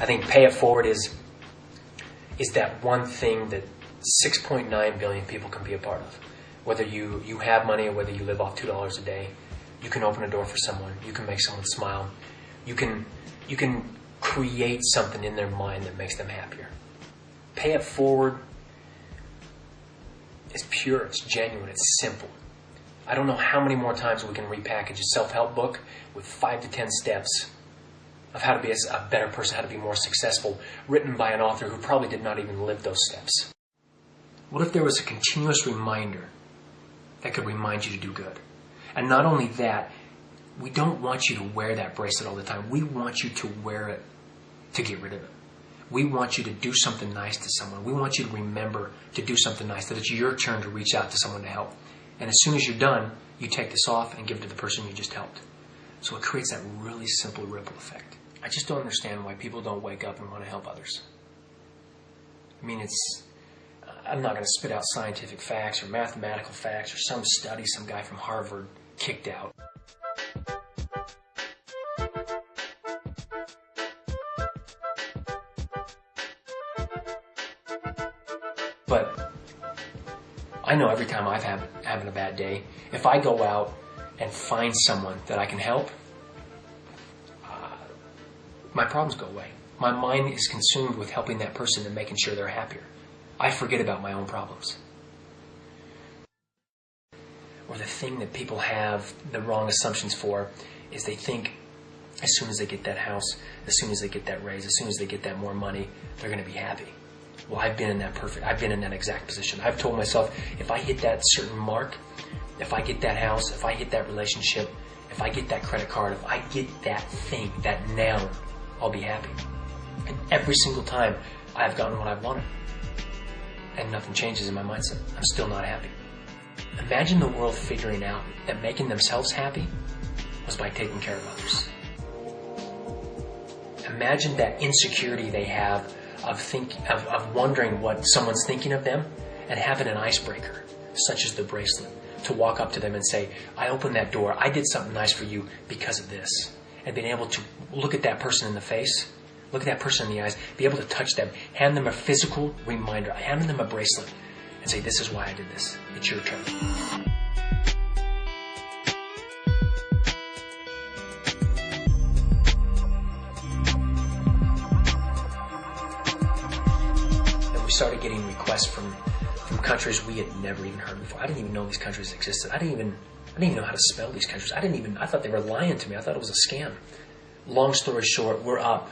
I think pay it forward is that one thing that 6.9 billion people can be a part of. Whether you have money or whether you live off $2 a day, you can open a door for someone. You can make someone smile. You can create something in their mind that makes them happier. Pay it forward is pure, it's genuine, it's simple. I don't know how many more times we can repackage a self-help book with 5 to 10 steps of how to be a better person, how to be more successful, written by an author who probably did not even live those steps. What if there was a continuous reminder that could remind you to do good? And not only that, we don't want you to wear that bracelet all the time. We want you to wear it to get rid of it. We want you to do something nice to someone. We want you to remember to do something nice, that it's your turn to reach out to someone to help. And as soon as you're done, you take this off and give it to the person you just helped. So it creates that really simple ripple effect. I just don't understand why people don't wake up and want to help others. I mean, I'm not going to spit out scientific facts or mathematical facts or some study some guy from Harvard kicked out. But I know every time I've having a bad day, if I go out and find someone that I can help, my problems go away. My mind is consumed with helping that person and making sure they're happier. I forget about my own problems. Or the thing that people have the wrong assumptions for is they think as soon as they get that house, as soon as they get that raise, as soon as they get that more money, they're going to be happy. Well, I've been in that exact position. I've told myself, if I hit that certain mark, if I get that house, if I hit that relationship, if I get that credit card, if I get that thing, that noun, I'll be happy. And every single time I've gotten what I've wanted. And nothing changes in my mindset. I'm still not happy. Imagine the world figuring out that making themselves happy was by taking care of others. Imagine that insecurity they have of wondering what someone's thinking of them, and having an icebreaker, such as the bracelet, to walk up to them and say, I opened that door, I did something nice for you because of this. And being able to look at that person in the face, look at that person in the eyes, be able to touch them, hand them a physical reminder, hand them a bracelet, and say, this is why I did this. It's your turn. And we started getting requests from countries we had never even heard before. I didn't even know these countries existed. I didn't even know how to spell these countries. I thought they were lying to me. I thought it was a scam. Long story short, we're up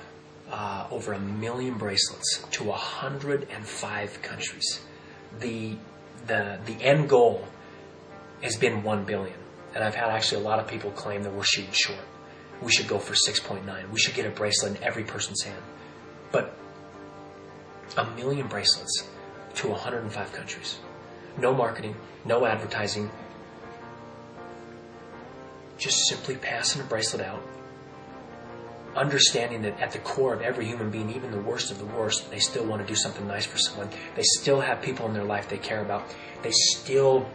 over 1 million bracelets to 105 countries. The end goal has been 1 billion. And I've had actually a lot of people claim that we're shooting short. We should go for 6.9. We should get a bracelet in every person's hand. But 1 million bracelets to 105 countries. No marketing, no advertising. Just simply passing a bracelet out. Understanding that at the core of every human being, even the worst of the worst, they still want to do something nice for someone. They still have people in their life they care about. They still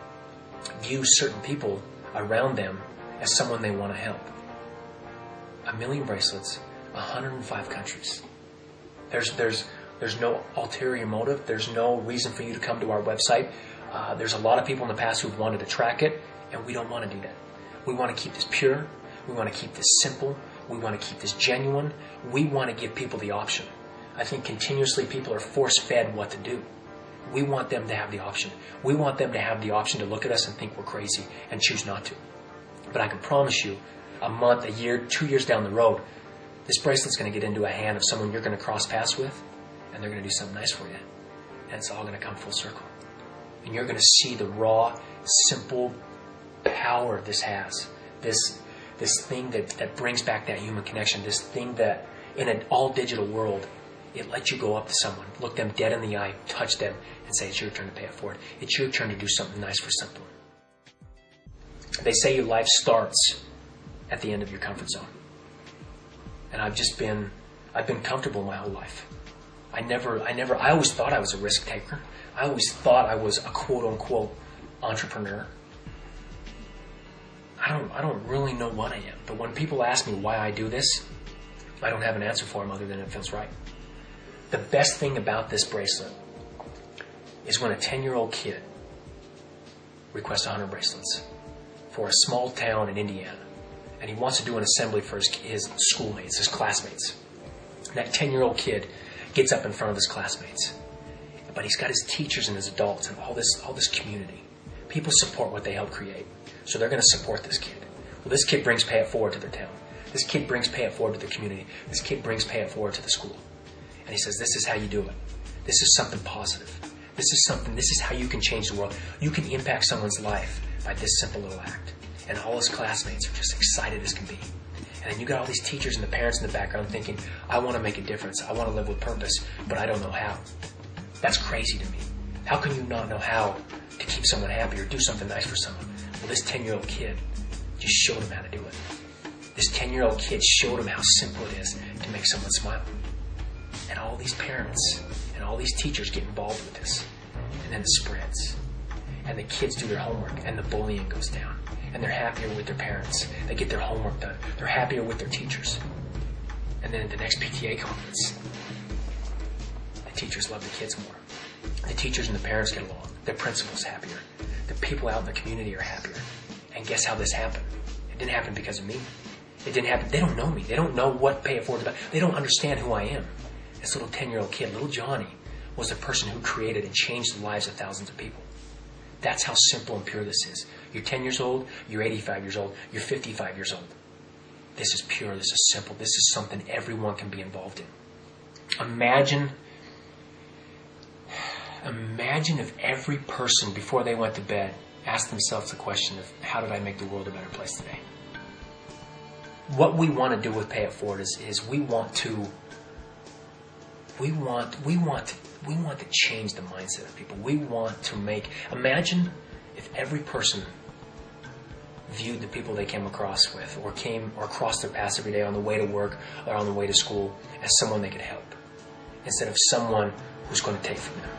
view certain people around them as someone they want to help. 1 million bracelets, 105 countries. There's no ulterior motive. There's no reason for you to come to our website. There's a lot of people in the past who've wanted to track it, and we don't want to do that. We want to keep this pure. We want to keep this simple. We want to keep this genuine. We want to give people the option. I think continuously people are force-fed what to do. We want them to have the option. We want them to have the option to look at us and think we're crazy and choose not to. But I can promise you, a month, a year, 2 years down the road, this bracelet's going to get into a hand of someone you're going to cross paths with, and they're going to do something nice for you. And it's all going to come full circle. And you're going to see the raw, simple power this has. This thing that brings back that human connection. This thing that, in an all-digital world, it lets you go up to someone, look them dead in the eye, touch them, and say, it's your turn to pay it forward. It's your turn to do something nice for someone. They say your life starts at the end of your comfort zone. And I've been comfortable my whole life. I always thought I was a risk taker. I always thought I was a quote-unquote entrepreneur. I don't really know what I am. But when people ask me why I do this, I don't have an answer for him other than it feels right. The best thing about this bracelet is when a 10-year-old kid requests 100 bracelets for a small town in Indiana, and he wants to do an assembly for his schoolmates, his classmates. And that 10-year-old kid gets up in front of his classmates, but he's got his teachers and his adults and all this community. People support what they help create, so they're going to support this kid. Well, this kid brings Pay It Forward to their town. This kid brings Pay It Forward to their community. This kid brings Pay It Forward to the school. And he says, this is how you do it. This is something positive. This is how you can change the world. You can impact someone's life by this simple little act. And all his classmates are just excited as can be. And then you got all these teachers and the parents in the background thinking, I want to make a difference. I want to live with purpose, but I don't know how. That's crazy to me. How can you not know how to keep someone happy or do something nice for someone? Well, this 10-year-old kid just showed him how to do it. This 10-year-old kid showed him how simple it is to make someone smile. And all these parents and all these teachers get involved with this. And then it spreads. And the kids do their homework and the bullying goes down. And they're happier with their parents. They get their homework done. They're happier with their teachers. And then at the next PTA conference, the teachers love the kids more. The teachers and the parents get along. The principal's happier. The people out in the community are happier. And guess how this happened? It didn't happen because of me. It didn't happen. They don't know me. They don't know what Pay It Forward is about. They don't understand who I am. This little 10-year-old kid, little Johnny, was the person who created and changed the lives of thousands of people. That's how simple and pure this is. You're 10 years old, you're 85 years old, you're 55 years old. This is pure, this is simple, this is something everyone can be involved in. Imagine if every person, before they went to bed, asked themselves the question of, how did I make the world a better place today? What we want to do with Pay It Forward is we want to change the mindset of people. We want to imagine if every person viewed the people they came across with or crossed their paths every day on the way to work or on the way to school as someone they could help, instead of someone who's going to take from them.